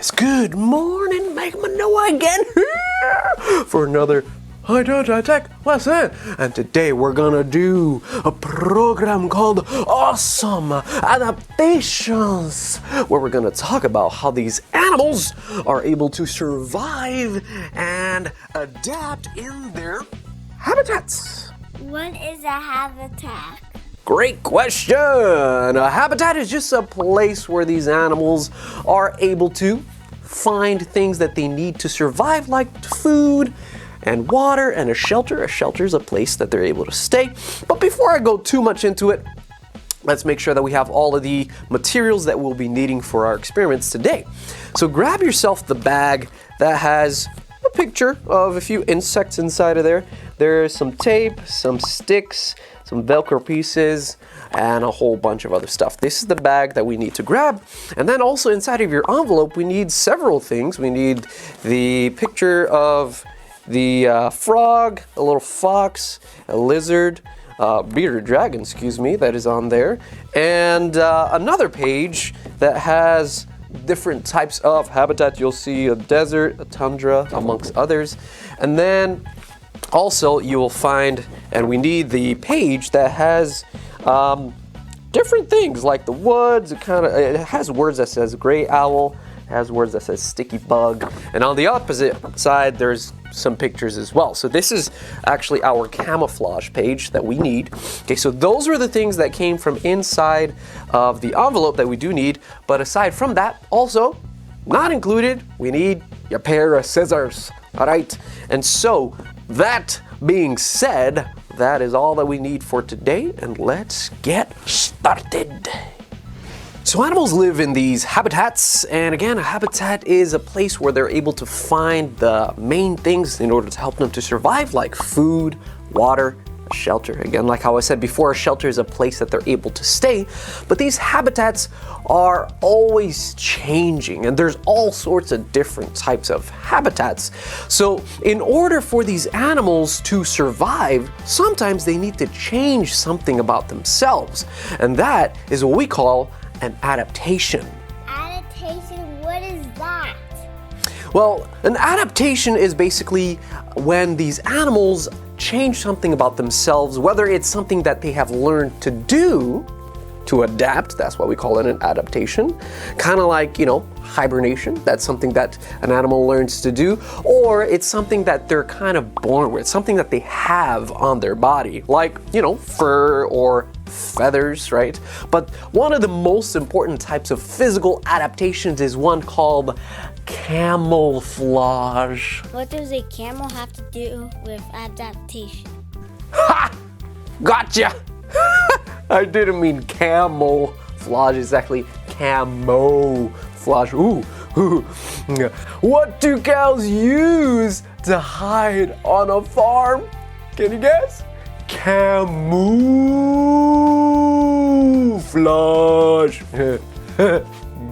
guys, good morning, Manoa again for another high-tech lesson. And today we're gonna do a program called Awesome Adaptations, where we're gonna talk about how these animals are able to survive and adapt in their habitats. What is a habitat? Great question! A habitat is just a place where these animals are able to find things that they need to survive, like food and water and a shelter. A shelter is a place that they're able to stay. But before I go too much into it, let's make sure that we have all of the materials that we'll be needing for our experiments today. So grab yourself the bag that has a picture of a few insects inside of there. There's some tape, some sticks, some Velcro pieces, and a whole bunch of other stuff. This is the bag that we need to grab. And then also inside of your envelope, we need several things. We need the picture of the frog, a little fox, a lizard, bearded dragon, excuse me, that is on there. And another page that has different types of habitat. You'll see a desert, a tundra, amongst others. And then also you will find, and we need the page that has different things like the woods. It has words that says gray owl, has words that says sticky bug, and on the opposite side there's some pictures as well. So this is actually our camouflage page that we need. Okay, so those were the things that came from inside of the envelope that we do need, but aside from that, also not included, we need a pair of scissors. All right, and so that being said, that is all that we need for today, and let's get started. So animals live in these habitats, and again, a habitat is a place where they're able to find the main things in order to help them to survive, like food, water, shelter. Again, like how I said before, a shelter is a place that they're able to stay, but these habitats are always changing, and there's all sorts of different types of habitats. So in order for these animals to survive, sometimes they need to change something about themselves, and that is what we call an adaptation. Adaptation, what is that? Well, an adaptation is basically when these animals change something about themselves, whether it's something that they have learned to do to adapt. That's why we call it an adaptation. Kind of like, hibernation. That's something that an animal learns to do, or it's something that they're kind of born with, something that they have on their body, like, fur or feathers, right? But one of the most important types of physical adaptations is one called camouflage. What does a camel have to do with adaptation? Ha! Gotcha! I didn't mean camouflage, exactly camouflage. Ooh. What do cows use to hide on a farm? Can you guess? Camouflage.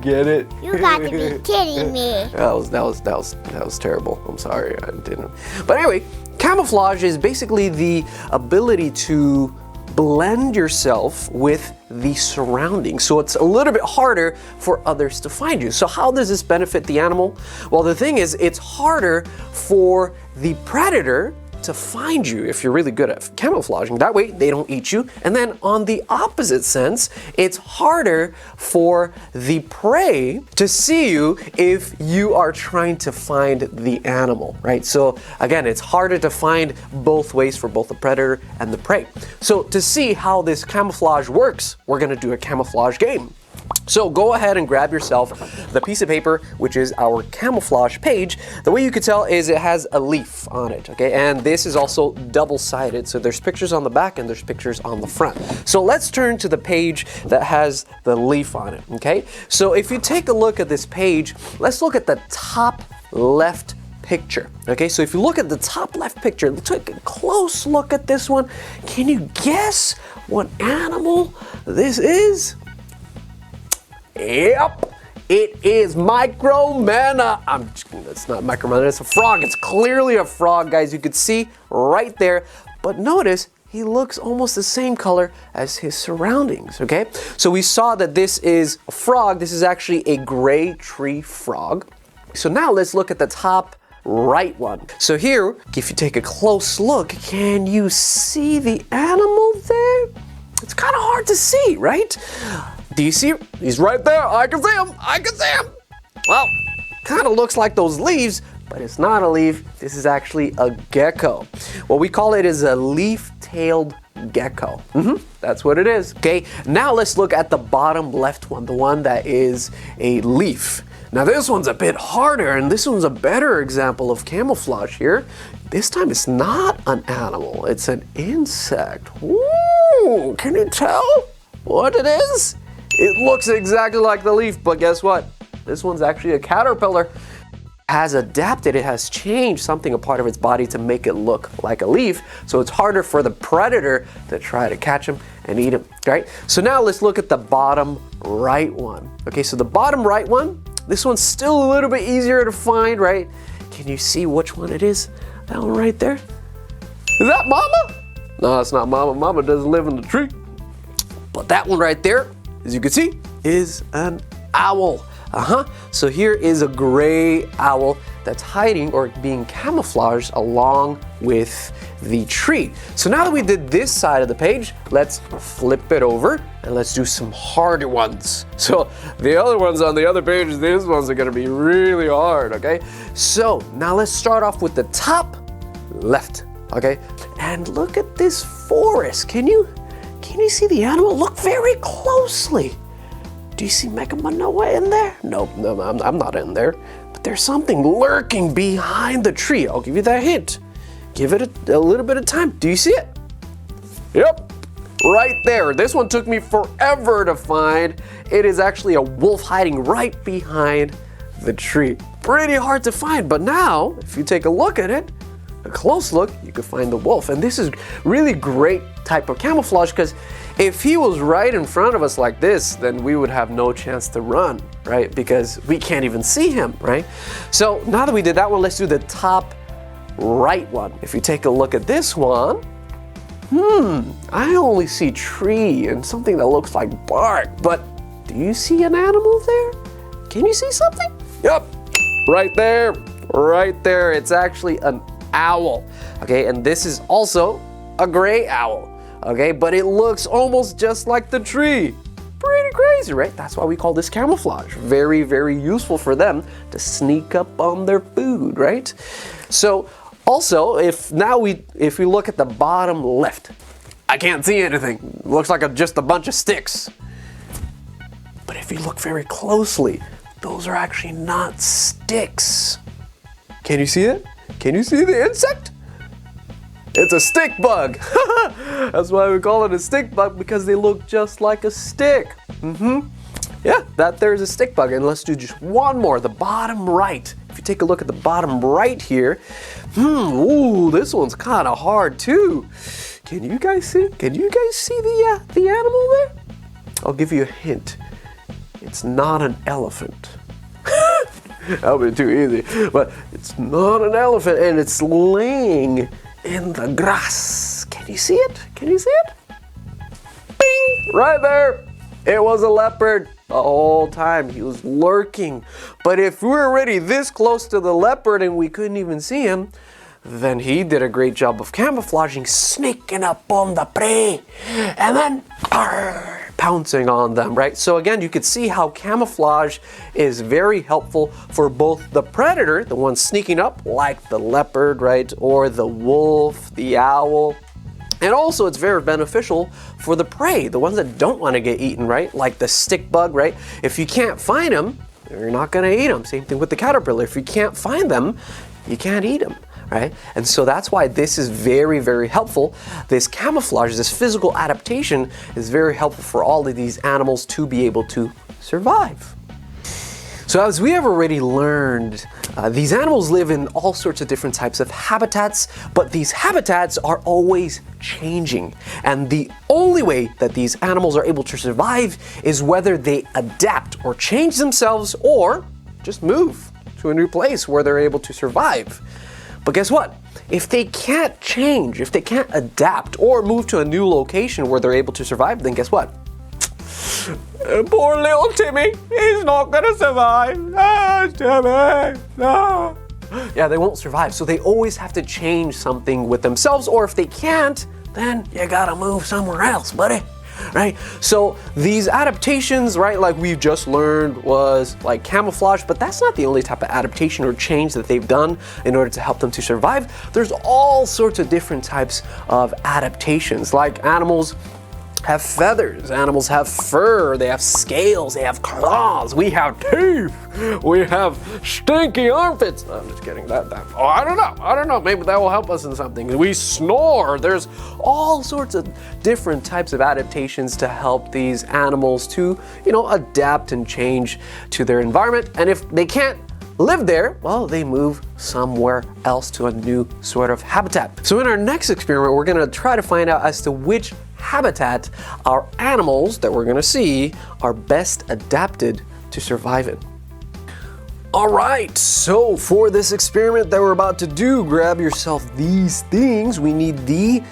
Get it? You got to be kidding me. That was terrible. I'm sorry, I didn't. But anyway, camouflage is basically the ability to blend yourself with the surroundings, so it's a little bit harder for others to find you. So how does this benefit the animal? Well, the thing is, it's harder for the predator to find you if you're really good at camouflaging. That way they don't eat you. And then on the opposite sense, it's harder for the prey to see you if you are trying to find the animal, right? So again, it's harder to find both ways for both the predator and the prey. So to see how this camouflage works, we're gonna do a camouflage game. So go ahead and grab yourself the piece of paper, which is our camouflage page. The way you could tell is it has a leaf on it, okay? And this is also double-sided, so there's pictures on the back and there's pictures on the front. So let's turn to the page that has the leaf on it, okay? So if you take a look at this page, let's look at the top left picture, okay? So if you look at the top left picture, take a close look at this one. Can you guess what animal this is? Yep, it is Micromana. It's not Micromana, it's a frog. It's clearly a frog, guys. You could see right there. But notice, he looks almost the same color as his surroundings, okay? So we saw that this is a frog. This is actually a gray tree frog. So now let's look at the top right one. So here, if you take a close look, can you see the animal there? It's kind of hard to see, right? Do you see him? He's right there. I can see him. I can see him. Well, kind of looks like those leaves, but it's not a leaf. This is actually a gecko. What we call it is a leaf-tailed gecko. That's what it is. Okay, now let's look at the bottom left one, the one that is a leaf. Now this one's a bit harder, and this one's a better example of camouflage here. This time it's not an animal, it's an insect. Ooh, can you tell what it is? It looks exactly like the leaf, but guess what? This one's actually a caterpillar. Has adapted, it has changed something, a part of its body, to make it look like a leaf, so it's harder for the predator to try to catch him and eat him, right? So now let's look at the bottom right one. Okay, so the bottom right one, this one's still a little bit easier to find, right? Can you see which one it is? That one right there? Is that Mama? No, it's not Mama. Mama doesn't live in the tree. But that one right there, as you can see, is an owl. So here is a gray owl that's hiding or being camouflaged along with the tree. So now that we did this side of the page, let's flip it over and let's do some harder ones. So the other ones on the other pages, these ones are gonna be really hard, okay? So now let's start off with the top left, okay? And look at this forest. Can you see the animal? Look very closely. Do you see Manoa in there? No, I'm not in there. But there's something lurking behind the tree. I'll give you that hint. Give it a little bit of time. Do you see it? Yep, right there. This one took me forever to find. It is actually a wolf hiding right behind the tree. Pretty hard to find, but now, if you take a look at it, a close look, you can find the wolf. And this is really great type of camouflage, because if he was right in front of us like this, then we would have no chance to run, right? Because we can't even see him, right? So now that we did that one, let's do the top right one. If you take a look at this one, I only see tree and something that looks like bark, but do you see an animal there? Can you see something? Yep, right there, right there. It's actually an owl, okay? And this is also a gray owl, okay? But it looks almost just like the tree. Pretty crazy, right? That's why we call this camouflage. Very, very useful for them to sneak up on their food, right? So also, if we look at the bottom left, I can't see anything. It looks like just a bunch of sticks. But if you look very closely, those are actually not sticks. Can you see it? Can you see the insect? It's a stick bug. That's why we call it a stick bug, because they look just like a stick. Yeah, there's a stick bug. And let's do just one more, the bottom right. If you take a look at the bottom right here, ooh, this one's kind of hard too. Can you guys see? Can you guys see the animal there? I'll give you a hint. It's not an elephant. That would be too easy. But it's not an elephant, and it's laying in the grass. Can you see it? Can you see it? Bing! Right there. It was a leopard the whole time. He was lurking. But if we were already this close to the leopard and we couldn't even see him, then he did a great job of camouflaging, sneaking up on the prey, and then pouncing on them, right? So again, you could see how camouflage is very helpful for both the predator, the one sneaking up, like the leopard, right? Or the wolf, the owl. And also it's very beneficial for the prey, the ones that don't want to get eaten, right? Like the stick bug, right? If you can't find them, you're not going to eat them. Same thing with the caterpillar. If you can't find them, you can't eat them, right? And so that's why this is very, very helpful. This camouflage, this physical adaptation is very helpful for all of these animals to be able to survive. So as we have already learned, these animals live in all sorts of different types of habitats, but these habitats are always changing. And the only way that these animals are able to survive is whether they adapt or change themselves, or just move to a new place where they're able to survive. But guess what? If they can't change, if they can't adapt or move to a new location where they're able to survive, then guess what? Poor little Timmy, he's not gonna survive. Ah, Timmy, no. Yeah, they won't survive, so they always have to change something with themselves, or if they can't, then you gotta move somewhere else, buddy. Right? So these adaptations, right, like we've just learned was like camouflage, but that's not the only type of adaptation or change that they've done in order to help them to survive. There's all sorts of different types of adaptations, like animals have feathers, animals have fur, they have scales, they have claws, we have teeth, we have stinky armpits. I'm just kidding, oh, I don't know, maybe that will help us in something. We snore. There's all sorts of different types of adaptations to help these animals to, adapt and change to their environment. And if they can't live there, well, they move somewhere else to a new sort of habitat. So in our next experiment, we're gonna try to find out as to which habitat our animals that we're gonna see are best adapted to survive in. All right, so for this experiment that we're about to do, grab yourself these things. We need the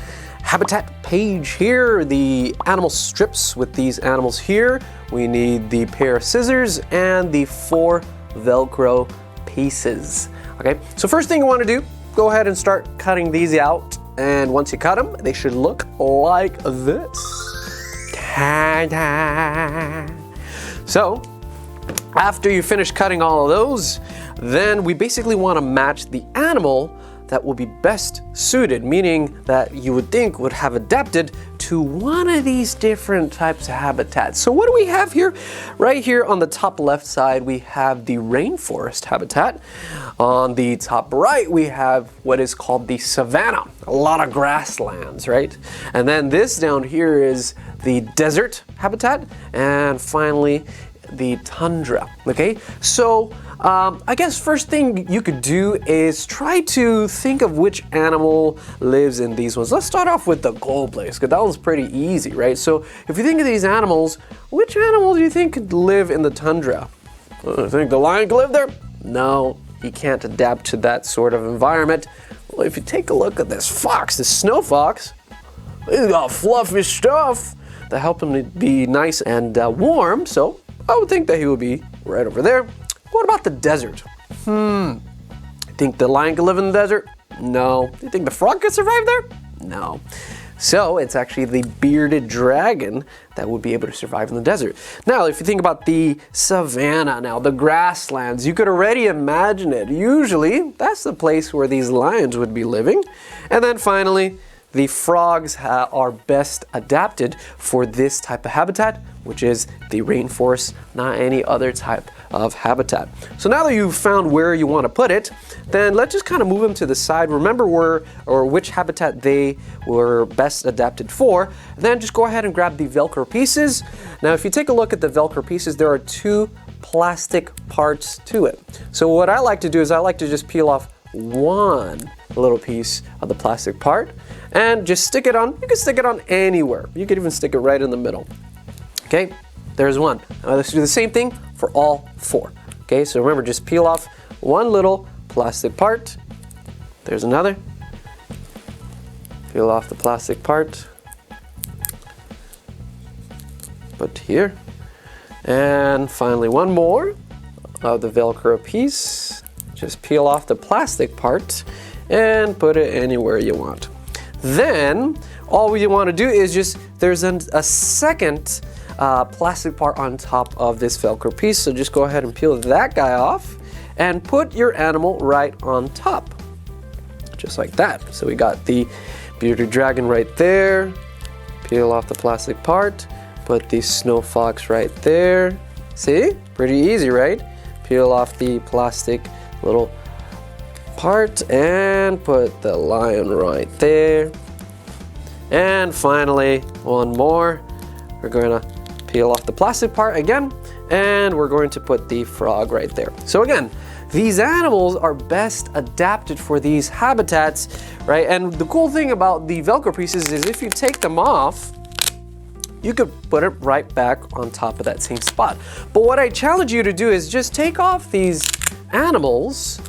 habitat page here, the animal strips with these animals here. We need the pair of scissors and the 4 Velcro pieces. Okay, so first thing you want to do, go ahead and start cutting these out. And once you cut them, they should look like this. Ta-da! So, after you finish cutting all of those, then we basically want to match the animal that will be best suited, meaning that you would think would have adapted to one of these different types of habitats. So what do we have here? Right here on the top left side, we have the rainforest habitat. On the top right, we have what is called the savanna, a lot of grasslands, right? And then this down here is the desert habitat, and finally, the tundra, okay? So I guess first thing you could do is try to think of which animal lives in these ones. Let's start off with the gold blaze, because that one's pretty easy, right? So if you think of these animals, which animal do you think could live in the tundra? I think the lion could live there? No, he can't adapt to that sort of environment. Well, if you take a look at this fox, this snow fox, he's got fluffy stuff that help him to be nice and warm, so I would think that he would be right over there. What about the desert? Think the lion could live in the desert? No. Do you think the frog could survive there? No. So it's actually the bearded dragon that would be able to survive in the desert. Now, if you think about the savanna now, the grasslands, you could already imagine it. Usually, that's the place where these lions would be living. And then finally, the frogs are best adapted for this type of habitat, which is the rainforest, not any other type of habitat. So now that you've found where you want to put it, then let's just kind of move them to the side. Remember where or which habitat they were best adapted for. And then just go ahead and grab the Velcro pieces. Now, if you take a look at the Velcro pieces, there are 2 plastic parts to it. So what I like to do is I like to just peel off one little piece of the plastic part and just stick it on. You can stick it on anywhere. You could even stick it right in the middle. Okay, there's one. Now let's do the same thing for all 4. Okay, so remember, just peel off one little plastic part. There's another. Peel off the plastic part. Put here. And finally one more of the Velcro piece. Just peel off the plastic part and put it anywhere you want. Then all you want to do is just, there's a second plastic part on top of this Velcro piece. So just go ahead and peel that guy off and put your animal right on top. Just like that. So we got the bearded dragon right there. Peel off the plastic part. Put the snow fox right there. See? Pretty easy, right? Peel off the plastic little part and put the lion right there. And finally, one more. We're going to peel off the plastic part again, and we're going to put the frog right there. So again, these animals are best adapted for these habitats, right? And the cool thing about the Velcro pieces is if you take them off, you could put it right back on top of that same spot. But what I challenge you to do is just take off these animals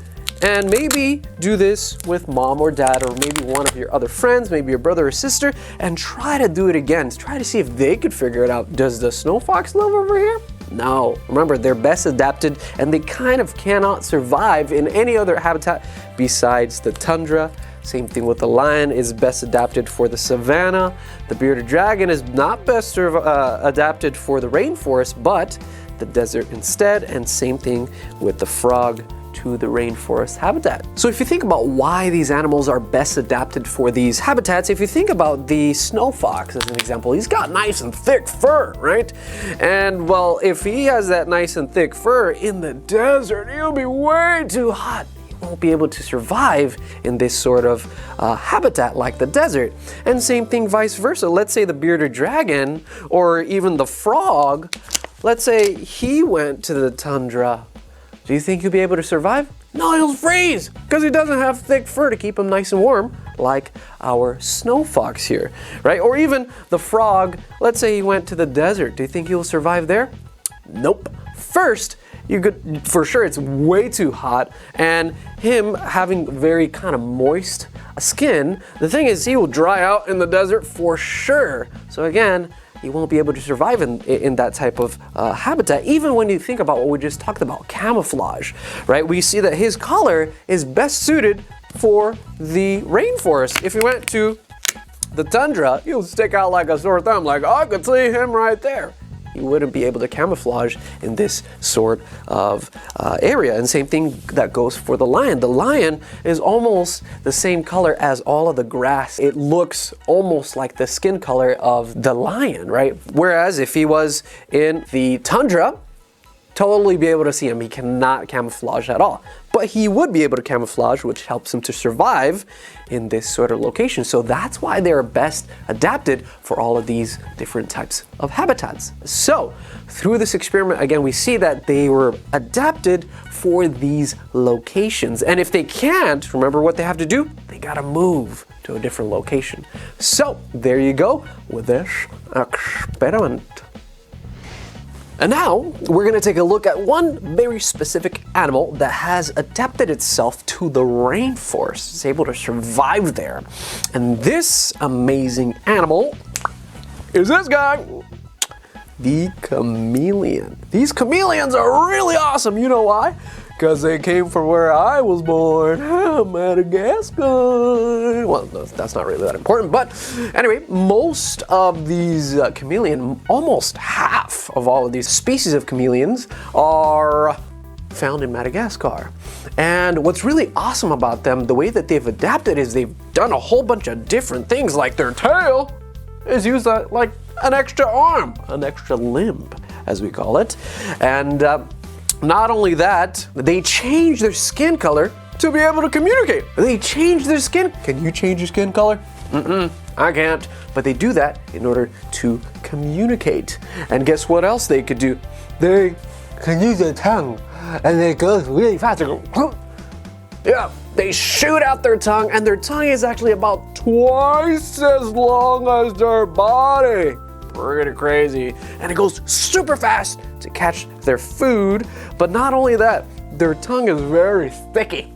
And maybe do this with mom or dad, or maybe one of your other friends, maybe your brother or sister, and try to do it again. Try to see if they could figure it out. Does the snow fox live over here? No. Remember, they're best adapted and they kind of cannot survive in any other habitat besides the tundra. Same thing with the lion, is best adapted for the savanna. The bearded dragon is not best adapted for the rainforest, but the desert instead. And same thing with the frog, to the rainforest habitat. So if you think about why these animals are best adapted for these habitats, if you think about the snow fox as an example, he's got nice and thick fur, right? And well, if he has that nice and thick fur in the desert, he'll be way too hot. He won't be able to survive in this sort of habitat like the desert. And same thing vice versa. Let's say the bearded dragon or even the frog, let's say he went to the tundra. Do you think he'll be able to survive? No, he'll freeze because he doesn't have thick fur to keep him nice and warm like our snow fox here, right? Or even the frog, let's say he went to the desert. Do you think he'll survive there? Nope. First, you could, for sure it's way too hot, and him having very kind of moist skin, the thing is he will dry out in the desert for sure. So again, he won't be able to survive in that type of habitat. Even when you think about what we just talked about, camouflage, right? We see that his color is best suited for the rainforest. If he went to the tundra, he'll stick out like a sore thumb, like, oh, I could see him right there. He wouldn't be able to camouflage in this sort of area. And same thing that goes for the lion. The lion is almost the same color as all of the grass. It looks almost like the skin color of the lion, right? Whereas if he was in the tundra, totally be able to see him. He cannot camouflage at all. But he would be able to camouflage, which helps him to survive in this sort of location. So that's why they're best adapted for all of these different types of habitats. So through this experiment, again, we see that they were adapted for these locations. And if they can't, remember what they have to do? They gotta move to a different location. So there you go with this experiment. And now we're going to take a look at one very specific animal that has adapted itself to the rainforest. It's able to survive there. And this amazing animal is this guy, the chameleon. These chameleons are really awesome. You know why? Because they came from where I was born, Madagascar. Well, that's not really that important, but anyway, most of these chameleon, almost half of all of these species of chameleons are found in Madagascar. And what's really awesome about them, the way that they've adapted is they've done a whole bunch of different things, like their tail is used like an extra arm, an extra limb, as we call it. And not only that, they change their skin color to be able to communicate. They change their skin. Can you change your skin color? I can't. But they do that in order to communicate. And guess what else they could do? They can use their tongue, and they go really fast. They go, yeah, they shoot out their tongue, and their tongue is actually about twice as long as their body. Pretty crazy. And it goes super fast to catch their food. But not only that, their tongue is very sticky.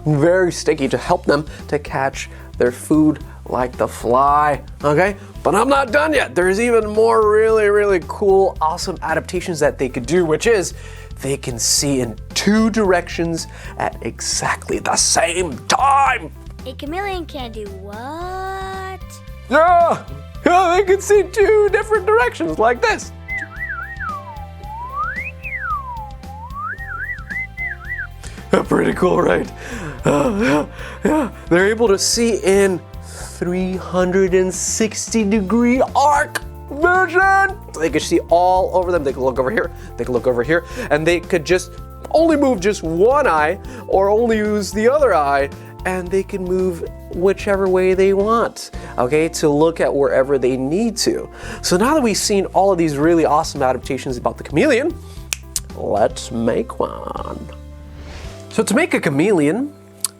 Very sticky to help them to catch their food like the fly. Okay? But I'm not done yet. There's even more really, really cool, awesome adaptations that they could do, which is they can see in two directions at exactly the same time. A chameleon can do what? Yeah, they can see two different directions like this. Pretty cool, right? Yeah. They're able to see in 360-degree arc vision. So they can see all over them. They can look over here. They can look over here, and they could just only move just one eye or only use the other eye, and they can move whichever way they want, okay, to look at wherever they need to. So now that we've seen all of these really awesome adaptations about the chameleon, let's make one. So to make a chameleon,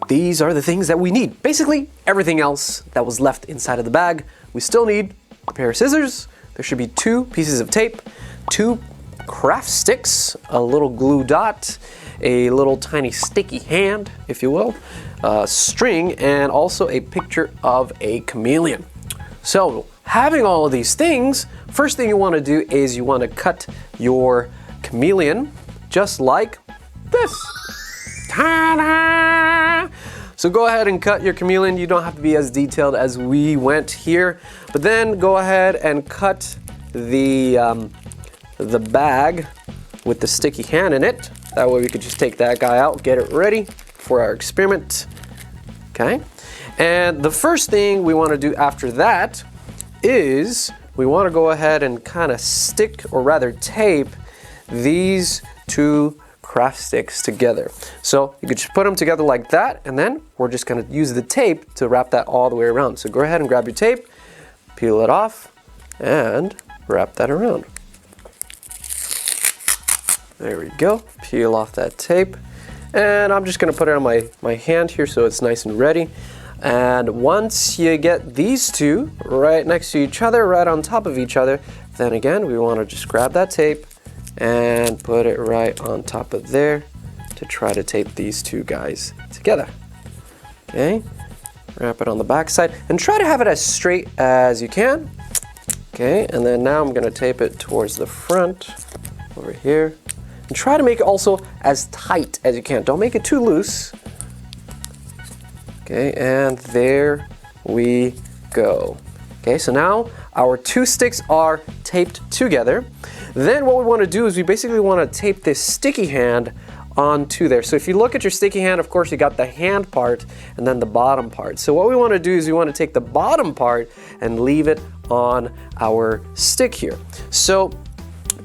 these are the things that we need. Basically, everything else that was left inside of the bag. We still need a pair of scissors. There should be 2 pieces of tape, 2 craft sticks, a little glue dot, a little tiny sticky hand, if you will, string, and also a picture of a chameleon. So having all of these things, first thing you want to do is you want to cut your chameleon just like this. Ta-da! So go ahead and cut your chameleon. You don't have to be as detailed as we went here, but then go ahead and cut the bag with the sticky hand in it. That way we could just take that guy out, get it ready for our experiment. Okay, and the first thing we want to do after that is we want to go ahead and kind of stick, or rather tape, these two craft sticks together. So you could just put them together like that, and then we're just going to use the tape to wrap that all the way around. So go ahead and grab your tape, peel it off, and wrap that around. There we go. Peel off that tape, and I'm just going to put it on my hand here so it's nice and ready. And once you get these two right next to each other, right on top of each other, then again we want to just grab that tape and put it right on top of there to try to tape these two guys together. Okay, wrap it on the back side and try to have it as straight as you can. Okay, and then now I'm going to tape it towards the front over here, and try to make it also as tight as you can. Don't make it too loose. Okay, and there we go. Okay, so now our two sticks are taped together. Then what we want to do is we basically want to tape this sticky hand onto there. So if you look at your sticky hand, of course you got the hand part and then the bottom part. So what we want to do is we want to take the bottom part and leave it on our stick here. So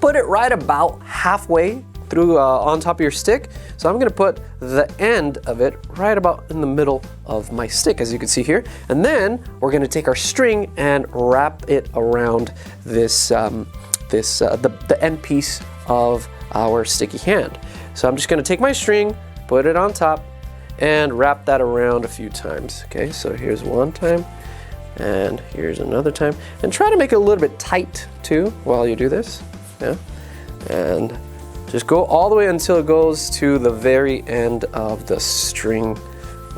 put it right about halfway through on top of your stick. So I'm going to put the end of it right about in the middle of my stick, as you can see here. And then we're going to take our string and wrap it around this the end piece of our sticky hand. So I'm just going to take my string, put it on top, and wrap that around a few times. Okay, so here's one time, and here's another time, and try to make it a little bit tight too while you do this. Yeah, and just go all the way until it goes to the very end of the string,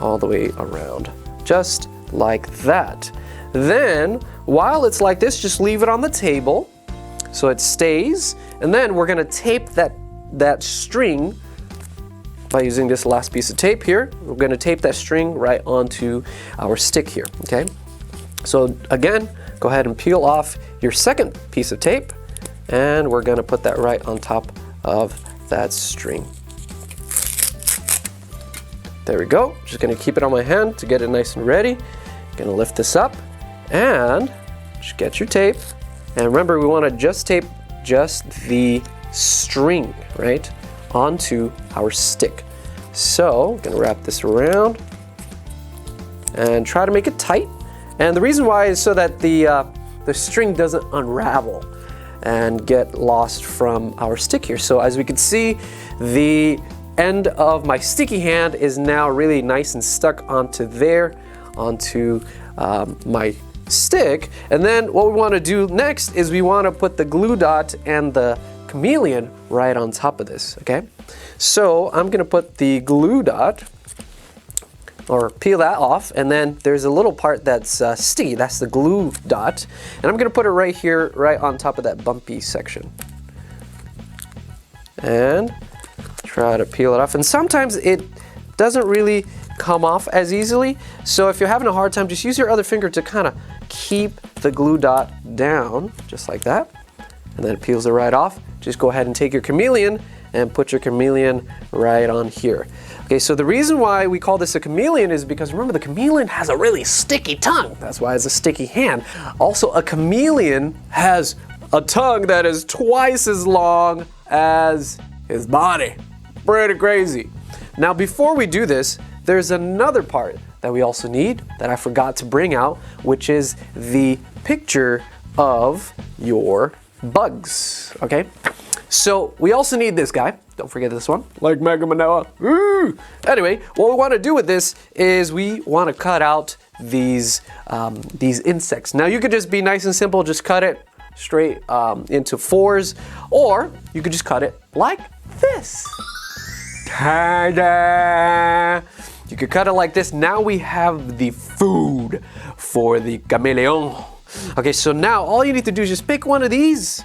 all the way around, just like that. Then, while it's like this, just leave it on the table so it stays, and then we're gonna tape that string by using this last piece of tape here. We're gonna tape that string right onto our stick here, okay? So again, go ahead and peel off your second piece of tape, and we're gonna put that right on top of that string. There we go. Just gonna keep it on my hand to get it nice and ready. Gonna lift this up and just get your tape. And remember, we wanna just tape just the string, right, onto our stick. So, gonna wrap this around and try to make it tight. And the reason why is so that the string doesn't unravel and get lost from our stick here. So as we can see, the end of my sticky hand is now really nice and stuck onto there, onto my stick. And then what we want to do next is we want to put the glue dot and the chameleon right on top of this, okay? So I'm going to put the glue dot, or peel that off, and then there's a little part that's sticky, that's the glue dot, and I'm going to put it right here, right on top of that bumpy section. And try to peel it off, and sometimes it doesn't really come off as easily, so if you're having a hard time, just use your other finger to kind of keep the glue dot down, just like that, and then it peels it right off. Just go ahead and take your chameleon and put your chameleon right on here. Okay, so the reason why we call this a chameleon is because remember, the chameleon has a really sticky tongue. That's why it's a sticky hand. Also, a chameleon has a tongue that is twice as long as his body. Pretty crazy. Now, before we do this, there's another part that we also need that I forgot to bring out, which is the picture of your bugs, okay? So we also need this guy. Don't forget this one, like Mega Manoa. Woo! Anyway, what we want to do with this is we want to cut out these insects. Now you could just be nice and simple, just cut it straight into fours, or you could just cut it like this. Ta-da! You could cut it like this. Now we have the food for the chameleon. Okay, so now all you need to do is just pick one of these,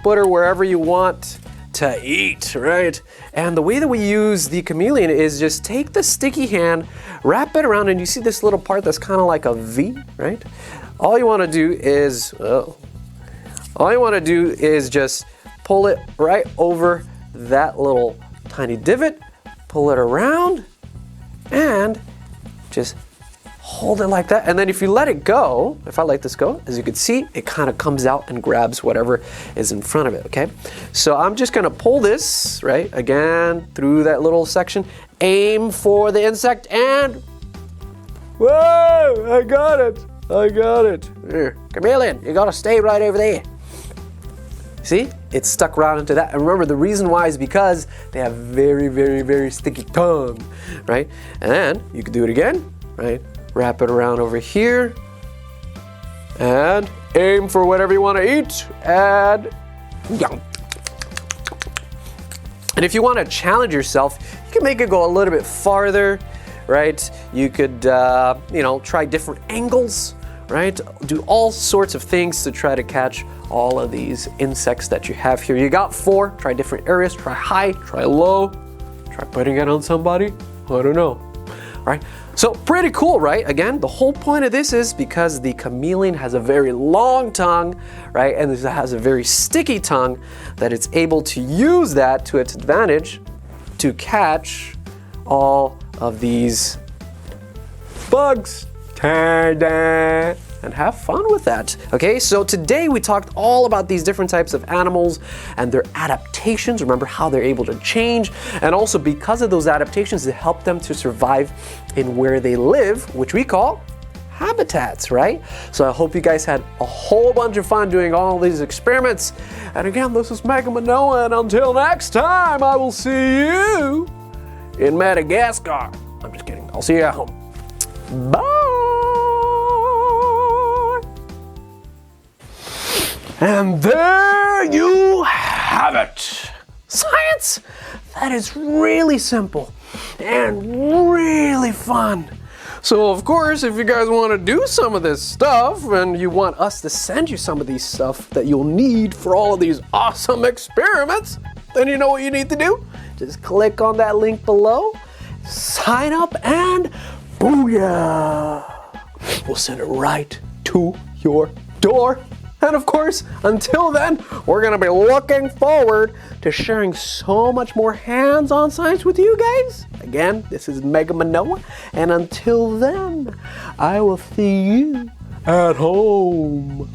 put her wherever you want to eat, right? And the way that we use the chameleon is just take the sticky hand, wrap it around, and you see this little part that's kind of like a V, right? All you want to do is, just pull it right over that little tiny divot, pull it around, and just hold it like that. And then if you let it go, if I let this go, as you can see, it kind of comes out and grabs whatever is in front of it, okay? So I'm just gonna pull this, right, again, through that little section, aim for the insect, and whoa, I got it. Here, chameleon, you gotta stay right over there. See, it's stuck right into that. And remember, the reason why is because they have very, very, very sticky tongue, right? And then you can do it again, right? Wrap it around over here and aim for whatever you want to eat, and if you want to challenge yourself, you can make it go a little bit farther, right? You could, try different angles, right? Do all sorts of things to try to catch all of these insects that you have here. You got 4, try different areas, try high, try low, try putting it on somebody, I don't know, right? So pretty cool, right? Again, the whole point of this is because the chameleon has a very long tongue, right? And it has a very sticky tongue, that it's able to use that to its advantage to catch all of these bugs. Ta-da! And have fun with that. Okay, so today we talked all about these different types of animals and their adaptations. Remember how they're able to change, and also because of those adaptations, it helped them to survive in where they live, which we call habitats, right? So I hope you guys had a whole bunch of fun doing all these experiments. And again, this is Manoa, and until next time, I will see you in Madagascar. I'm just kidding. I'll see you at home. Bye! And there you have it. Science that is really simple and really fun. So of course, if you guys want to do some of this stuff and you want us to send you some of these stuff that you'll need for all of these awesome experiments, then you know what you need to do. Just click on that link below, sign up, and booyah! We'll send it right to your door. And of course, until then, we're gonna be looking forward to sharing so much more hands-on science with you guys. Again, this is Manoa, and until then, I will see you at home.